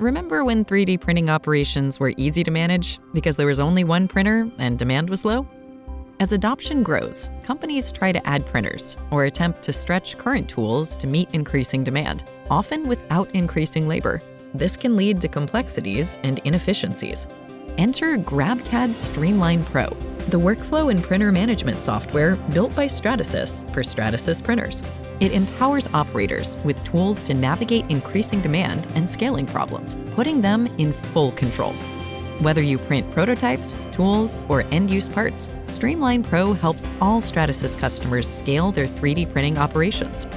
Remember when 3D printing operations were easy to manage because there was only one printer and demand was low? As adoption grows, companies try to add printers or attempt to stretch current tools to meet increasing demand, often without increasing labor. This can lead to complexities and inefficiencies. Enter GrabCAD Streamline Pro, the workflow and printer management software built by Stratasys for Stratasys printers. It empowers operators with tools to navigate increasing demand and scaling problems, putting them in full control. Whether you print prototypes, tools, or end-use parts, Streamline Pro helps all Stratasys customers scale their 3D printing operations.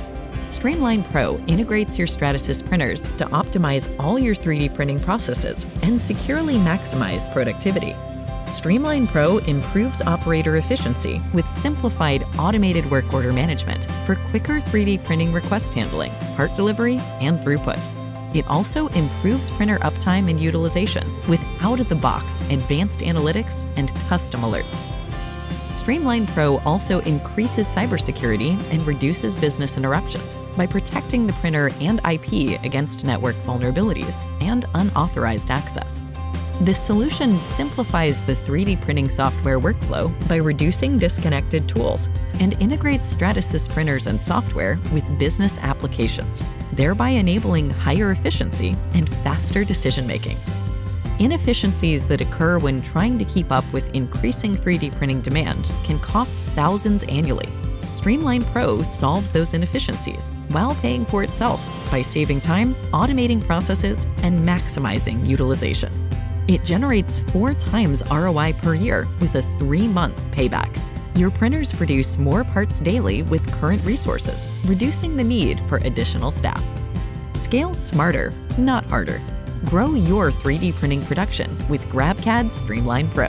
Streamline Pro integrates your Stratasys printers to optimize all your 3D printing processes and securely maximize productivity. Streamline Pro improves operator efficiency with simplified automated work order management for quicker 3D printing request handling, part delivery, and throughput. It also improves printer uptime and utilization with out-of-the-box advanced analytics and custom alerts. Streamline Pro also increases cybersecurity and reduces business interruptions by protecting the printer and IP against network vulnerabilities and unauthorized access. This solution simplifies the 3D printing software workflow by reducing disconnected tools and integrates Stratasys printers and software with business applications, thereby enabling higher efficiency and faster decision-making. Inefficiencies that occur when trying to keep up with increasing 3D printing demand can cost thousands annually. Streamline Pro solves those inefficiencies while paying for itself by saving time, automating processes, and maximizing utilization. It generates 4 times ROI per year with a 3-month payback. Your printers produce more parts daily with current resources, reducing the need for additional staff. Scale smarter, not harder. Grow your 3D printing production with GrabCAD Streamline Pro.